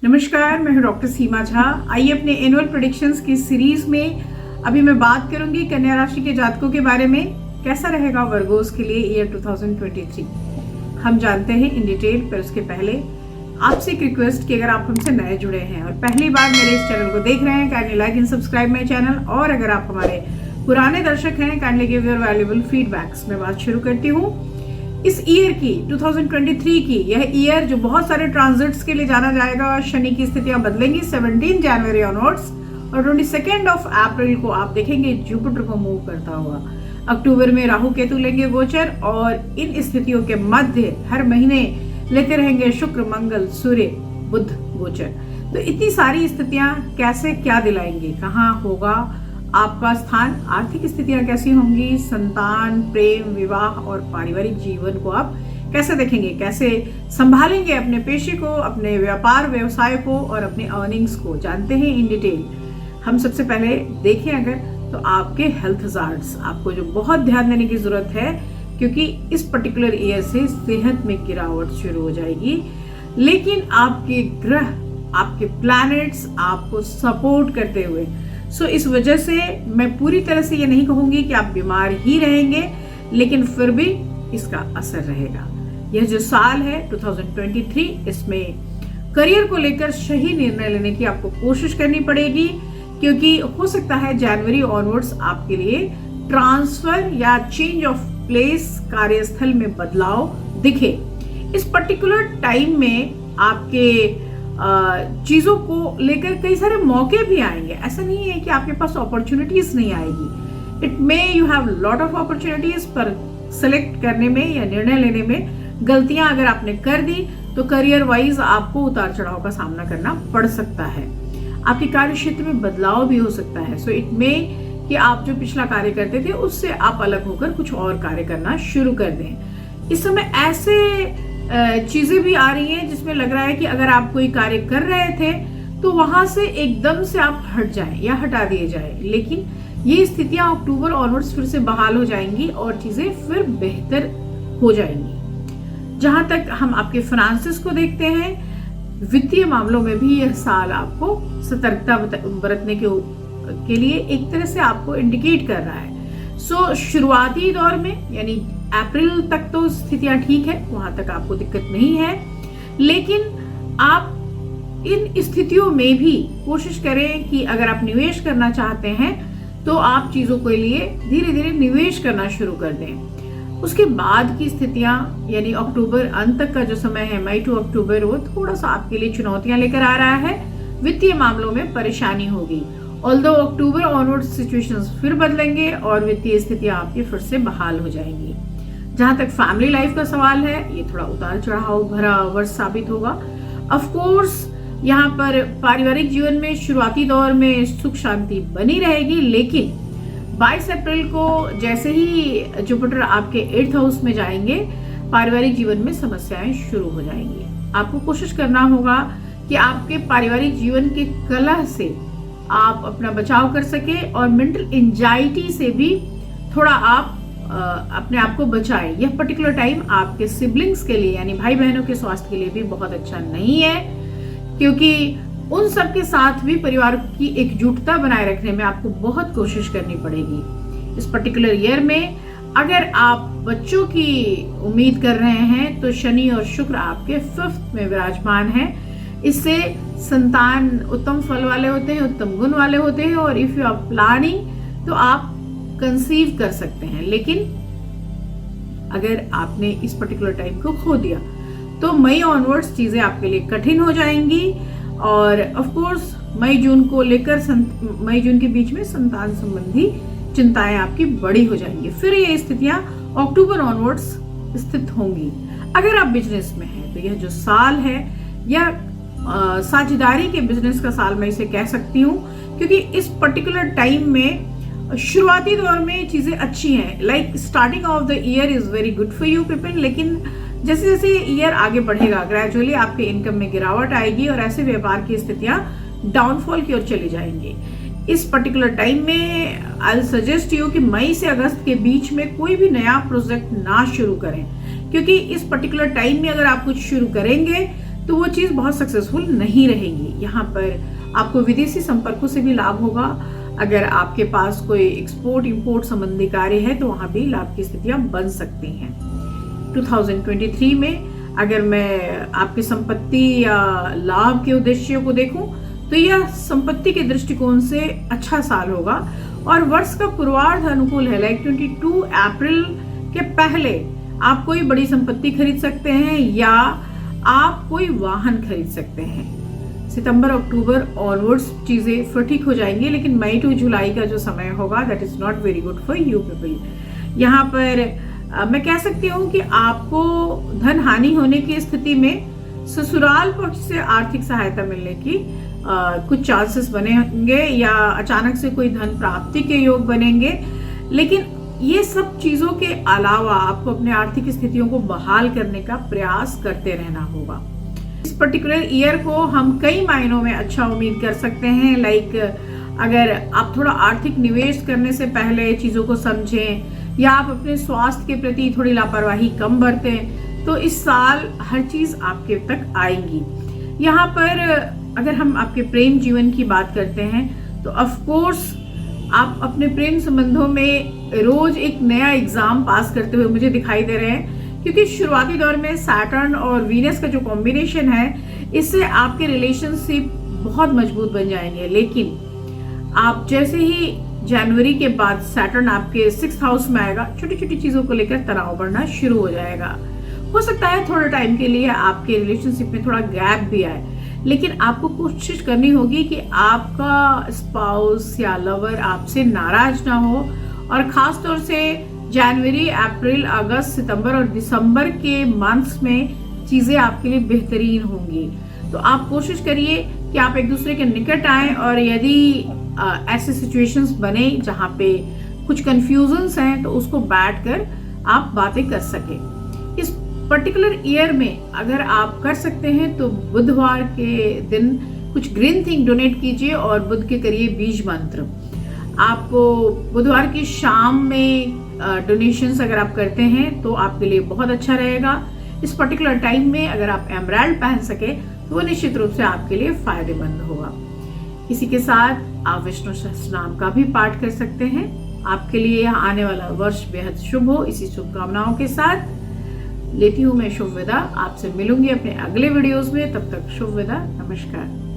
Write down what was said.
नमस्कार, मैं हूं डॉक्टर सीमा झा। आइए अपने एनुअल प्रेडिक्शंस की सीरीज में अभी मैं बात करूंगी कन्या राशि के जातकों के बारे में। कैसा रहेगा वर्गोस के लिए ईयर 2023 हम जानते हैं इन डिटेल। पर उसके पहले आपसे एक रिक्वेस्ट कि अगर आप हमसे नए जुड़े हैं और पहली बार मेरे इस चैनल को देख रहे हैं, kindly like and subscribe my channel. और अगर आप हमारे पुराने दर्शक हैं, kindly give your valuable feedbacks. मैं बात शुरू करती हूँ इस ईयर की 2023 की। यह ईयर जो बहुत सारे ट्रांजिट्स के लिए जाना जाएगा। शनि की स्थितियां बदलेंगी 17 जनवरी ऑनवर्ड्स और 22 अप्रैल को आप देखेंगे जुपिटर को मूव करता हुआ। अक्टूबर में राहु केतु लेंगे गोचर और इन स्थितियों के मध्य हर महीने लेते रहेंगे शुक्र मंगल सूर्य बुध गोचर। तो इतनी सारी स्थितियां कैसे क्या दिलाएंगी, कहाँ होगा आपका स्थान, आर्थिक स्थितियां कैसी होंगी, संतान, प्रेम, विवाह और पारिवारिक जीवन को आप कैसे देखेंगे, कैसे संभालेंगे अपने पेशे को, अपने व्यापार व्यवसाय को और अपने अर्निंग्स को, जानते हैं इन डिटेल। हम सबसे पहले देखें अगर तो आपके हेल्थ हजार्ड्स, आपको जो बहुत ध्यान देने की जरूरत है क्योंकि इस पर्टिकुलर ईयर से सेहत में गिरावट शुरू हो जाएगी। लेकिन आपके ग्रह, आपके प्लैनेट्स आपको सपोर्ट करते हुए इस वजह से मैं पूरी तरह से ये नहीं कहूंगी कि आप बीमार ही रहेंगे, लेकिन फिर भी इसका असर रहेगा। यह जो साल है 2023, इसमें करियर को लेकर सही निर्णय लेने की आपको कोशिश करनी पड़ेगी क्योंकि हो सकता है जनवरी ऑनवर्ड्स आपके लिए ट्रांसफर या चेंज ऑफ प्लेस, कार्यस्थल में बदलाव दिखे। इस पर्टिकुलर टाइम में आपके चीजों को लेकर कई सारे मौके भी आएंगे। ऐसा नहीं है कि आपके पास अपॉर्चुनिटीज नहीं आएगी। It may you have lot of opportunities, पर सेलेक्ट करने में या निर्णय लेने में गलतियां अगर आपने कर दी तो करियर वाइज आपको उतार चढ़ाव का सामना करना पड़ सकता है। आपके कार्य क्षेत्र में बदलाव भी हो सकता है। सो इट मे कि आप जो पिछला कार्य करते थे उससे आप अलग होकर कुछ और कार्य करना शुरू कर दें। इस समय ऐसे चीजें भी आ रही हैं जिसमें लग रहा है कि अगर आप कोई कार्य कर रहे थे तो वहां से एकदम से आप हट जाएं या हटा दिए जाएं। लेकिन ये स्थितियां अक्टूबर ऑनवर्ड्स फिर से बहाल हो जाएंगी और चीजें फिर बेहतर हो जाएंगी। जहां तक हम आपके फाइनेंसेस को देखते हैं, वित्तीय मामलों में भी यह साल आपको सतर्कता बरतने के लिए एक तरह से आपको इंडिकेट कर रहा है। शुरुआती दौर में यानी अप्रैल तक तो स्थितियां ठीक है, वहां तक आपको दिक्कत नहीं है। लेकिन आप इन स्थितियों में भी कोशिश करें कि अगर आप निवेश करना चाहते हैं तो आप चीजों के लिए धीरे धीरे निवेश करना शुरू कर दें। उसके बाद की स्थितियां यानी अक्टूबर अंत तक का जो समय है, मई टू अक्टूबर, वो थोड़ा सा आपके लिए चुनौतियां लेकर आ रहा है। वित्तीय मामलों में परेशानी होगी। ऑल्दो अक्टूबर ऑनवर्ड सिचुएशंस फिर बदलेंगे और वित्तीय स्थितियां आपकी फिर से बहाल हो जाएंगी। जहां तक फैमिली लाइफ का सवाल है, ये थोड़ा उतार चढ़ाव भरा वर्ष साबित होगा। ऑफ कोर्स यहाँ पर पारिवारिक जीवन में शुरुआती दौर में सुख शांति बनी रहेगी, लेकिन 22 अप्रैल को जैसे ही जुपिटर आपके 8th हाउस में जाएंगे, पारिवारिक जीवन में समस्याएं शुरू हो जाएंगी। आपको कोशिश करना होगा कि आपके पारिवारिक जीवन के कलह से आप अपना बचाव कर सके और मेंटल एंजाइटी से भी थोड़ा आप अपने आप को बचाएं। यह पर्टिकुलर टाइम आपके सिबलिंग्स के लिए यानी भाई बहनों के स्वास्थ्य के लिए भी बहुत अच्छा नहीं है क्योंकि उन सब के साथ भी परिवार की एकजुटता बनाए रखने में आपको बहुत कोशिश करनी पड़ेगी। इस पर्टिकुलर ईयर में अगर आप बच्चों की उम्मीद कर रहे हैं तो शनि और शुक्र आपके 5th में विराजमान है। इससे संतान उत्तम फल वाले होते हैं, उत्तम गुण वाले होते हैं और इफ यू आर प्लानिंग तो आप कंसीव कर सकते हैं। लेकिन अगर आपने इस पर्टिकुलर टाइम को खो दिया तो मई ऑनवर्ड्स चीजें आपके लिए कठिन हो जाएंगी और ऑफ कोर्स मई जून के बीच में संतान संबंधी चिंताएं आपकी बड़ी हो जाएंगी। फिर ये स्थितियां अक्टूबर ऑनवर्ड्स स्थित होंगी। अगर आप बिजनेस में हैं तो यह जो साल है या साझेदारी के बिजनेस का साल मैं इसे कह सकती हूँ क्योंकि इस पर्टिकुलर टाइम में शुरुआती दौर में चीजें अच्छी हैं। Like starting of the year is very good for you people, लेकिन जैसे जैसे ईयर आगे बढ़ेगा ग्रेजुअली आपके इनकम में गिरावट आएगी और ऐसे व्यापार की स्थितियां डाउनफॉल की ओर चली जाएंगी। इस पर्टिकुलर टाइम में आई सजेस्ट यू कि मई से अगस्त के बीच में कोई भी नया प्रोजेक्ट ना शुरू करें क्योंकि इस पर्टिकुलर टाइम में अगर आप कुछ शुरू करेंगे तो वो चीज़ बहुत सक्सेसफुल नहीं रहेगी। यहाँ पर आपको विदेशी संपर्कों से भी लाभ होगा। अगर आपके पास कोई एक्सपोर्ट इंपोर्ट संबंधी कार्य है तो वहाँ भी लाभ की स्थितियाँ बन सकती हैं। 2023 में अगर मैं आपकी संपत्ति या लाभ के उद्देश्यों को देखूं तो यह संपत्ति के दृष्टिकोण से अच्छा साल होगा और वर्ष का पूर्वार्ध अनुकूल है। लाइक 22 अप्रैल के पहले आप कोई बड़ी संपत्ति खरीद सकते हैं या आप कोई वाहन खरीद सकते हैं। सितंबर अक्टूबर ऑनवर्ड्स चीजें फिर ठीक हो जाएंगी, लेकिन मई टू जुलाई का जो समय होगा that is not very good for you people. यहाँ पर मैं कह सकती हूँ कि आपको धन हानि होने की स्थिति में ससुराल पक्ष से आर्थिक सहायता मिलने की कुछ चांसेस बनेंगे या अचानक से कोई धन प्राप्ति के योग बनेंगे। लेकिन ये सब चीजों के अलावा आपको अपने आर्थिक स्थितियों को बहाल करने का प्रयास करते रहना होगा। इस पर्टिकुलर ईयर को हम कई मायनों में अच्छा उम्मीद कर सकते हैं। लाइक अगर आप थोड़ा आर्थिक निवेश करने से पहले चीजों को समझें या आप अपने स्वास्थ्य के प्रति थोड़ी लापरवाही कम बरतें तो इस साल हर चीज आपके तक आएगी। यहाँ पर अगर हम आपके प्रेम जीवन की बात करते हैं तो ऑफ कोर्स आप अपने प्रेम संबंधों में रोज एक नया एग्जाम पास करते हुए मुझे दिखाई दे रहे हैं, क्योंकि शुरुआती दौर में सैटर्न और वीनस का जो कॉम्बिनेशन है इससे आपके रिलेशनशिप बहुत मजबूत बन जाएंगे। लेकिन आप जैसे ही जनवरी के बाद सैटर्न आपके 6th हाउस में आएगा, छोटी छोटी चीजों को लेकर तनाव बढ़ना शुरू हो जाएगा। हो सकता है थोड़े टाइम के लिए आपके रिलेशनशिप में थोड़ा गैप भी आए, लेकिन आपको कोशिश करनी होगी कि आपका स्पाउस या लवर आपसे नाराज ना हो। और खास तौर से जनवरी, अप्रैल, अगस्त, सितंबर और दिसंबर के मंथ्स में चीजें आपके लिए बेहतरीन होंगी। तो आप कोशिश करिए कि आप एक दूसरे के निकट आएं और यदि ऐसे सिचुएशंस बने जहां पे कुछ कंफ्यूजन्स हैं तो उसको बैठकर आप बातें कर सकें। इस पर्टिकुलर ईयर में अगर आप कर सकते हैं तो बुधवार के दिन कुछ ग्रीन थिंग डोनेट कीजिए और बुध के करिए बीज मंत्र। आपको बुधवार की शाम में डोनेशंस अगर आप करते हैं तो आपके लिए बहुत अच्छा रहेगा। इस पर्टिकुलर टाइम में अगर आप एमराल्ड पहन सके तो वो निश्चित रूप से आपके लिए फायदेमंद होगा। इसी के साथ आप विष्णु सहस्त्रनाम का भी पाठ कर सकते हैं। आपके लिए यहाँ आने वाला वर्ष बेहद शुभ हो, इसी शुभकामनाओं के साथ लेती हूँ मैं शुभ विदा। आपसे मिलूंगी अपने अगले वीडियोस में, तब तक शुभ विदा, नमस्कार।